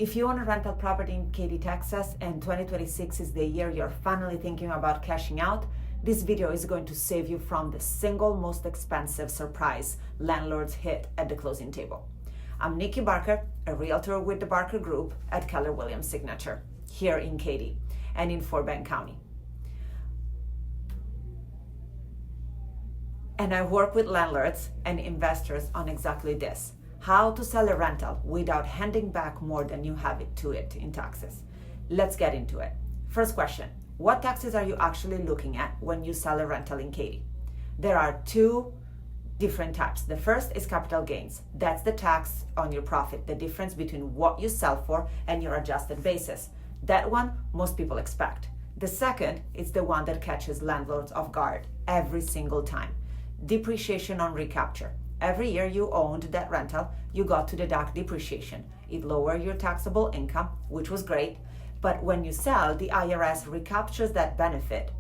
If you own a rental property in Katy, Texas, and 2026 is the year you're finally thinking about cashing out, this video is going to save you from the single most expensive surprise landlords hit at the closing table. I'm Nikki Barker, a realtor with the Barker Group at Keller Williams Signature here in Katy and in Overpaying County. And I work with landlords and investors on exactly this: how to sell a rental without handing back more than you have to it in taxes. Let's get into it. First question: what taxes are you actually looking at when you sell a rental in Katy? There are two different types. The first is capital gains. That's the tax on your profit, the difference between what you sell for and your adjusted basis. That one most people expect. The second is the one that catches landlords off guard every single time: depreciation on recapture. Every year you owned that rental, you got to deduct depreciation. It lowered your taxable income, which was great, but when you sell, the IRS recaptures that benefit.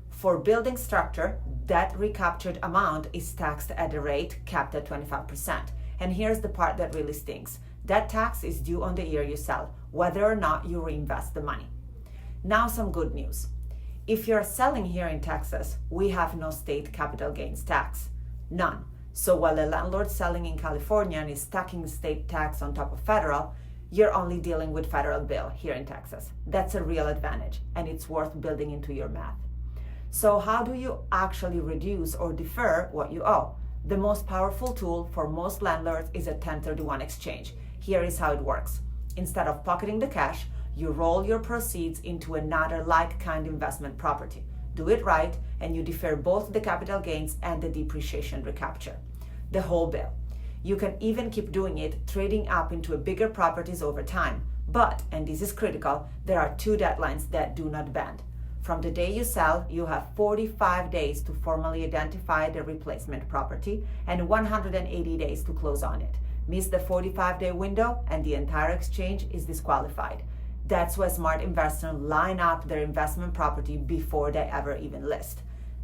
For building structure, that recaptured amount is taxed at a rate capped at 25%. And here's the part that really stinks: that tax is due on the year you sell, whether or not you reinvest the money. Now, some good news. If you're selling here in Texas, we have no state capital gains tax. None. So while a landlord selling in California and is stacking state tax on top of federal, you're only dealing with federal bill here in Texas. That's a real advantage, and it's worth building into your math. So how do you actually reduce or defer what you owe? The most powerful tool for most landlords is a 1031 exchange. Here is how it works. Instead of pocketing the cash, you roll your proceeds into another like-kind investment property. Do it right, and you defer both the capital gains and the depreciation recapture, the whole bill. You can even keep doing it, trading up into bigger properties over time. But, and this is critical, there are two deadlines that do not bend. From the day you sell, you have 45 days to formally identify the replacement property and 180 days to close on it. Miss the 45-day window and the entire exchange is disqualified. That's why smart investors line up their investment property before they ever even list.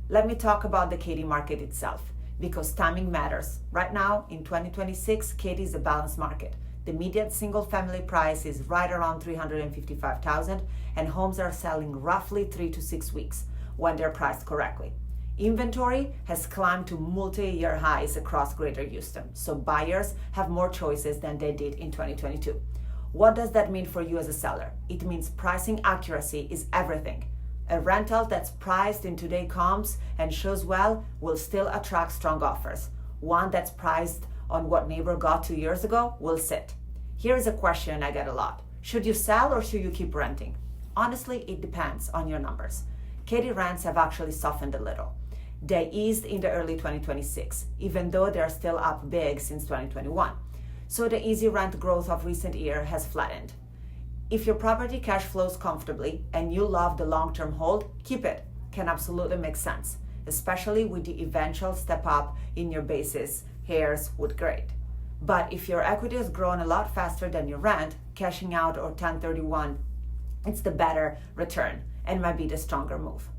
Let me talk about the Katy market itself, because timing matters. Right now, in 2026, Katy is a balanced market. The median single-family price is right around $355,000, and homes are selling roughly 3 to 6 weeks when they're priced correctly. Inventory has climbed to multi-year highs across Greater Houston, so buyers have more choices than they did in 2022. What does that mean for you as a seller? It means pricing accuracy is everything. A rental that's priced in today's comps and shows well will still attract strong offers. One that's priced on what neighbor got 2 years ago will sit. Here is a question I get a lot: should you sell or should you keep renting? Honestly, it depends on your numbers. Katy rents have actually softened a little. They eased in the early 2026, even though they're still up big since 2021. So the easy rent growth of recent year has flattened. If your property cash flows comfortably and you love the long-term hold, keep it. Can absolutely make sense, especially with the eventual step up in your basis. Here's would great. But if your equity has grown a lot faster than your rent, cashing out or 1031, it's the better return and might be the stronger move.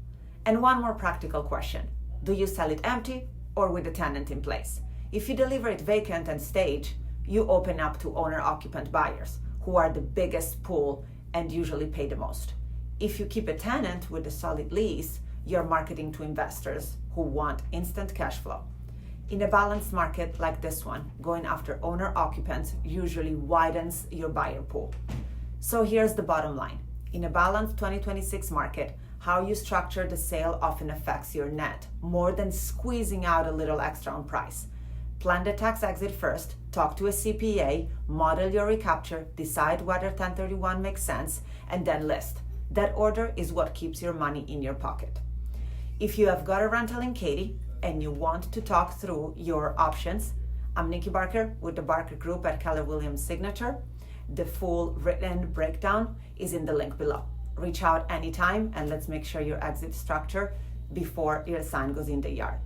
And one more practical question: do you sell it empty or with a tenant in place? If you deliver it vacant and stage, you open up to owner-occupant buyers, who are the biggest pool and usually pay the most. If you keep a tenant with a solid lease, you're marketing to investors who want instant cash flow. In a balanced market like this one, going after owner-occupants usually widens your buyer pool. So here's the bottom line. In a balanced 2026 market, how you structure the sale often affects your net more than squeezing out a little extra on price. Plan the tax exit first, talk to a CPA, model your recapture, decide whether 1031 makes sense, and then list. That order is what keeps your money in your pocket. If you have got a rental in Katy and you want to talk through your options, I'm Nikki Barker with the Barker Group at Keller Williams Signature. The full written breakdown is in the link below. Reach out anytime and let's make sure your exit structure before your sign goes in the yard.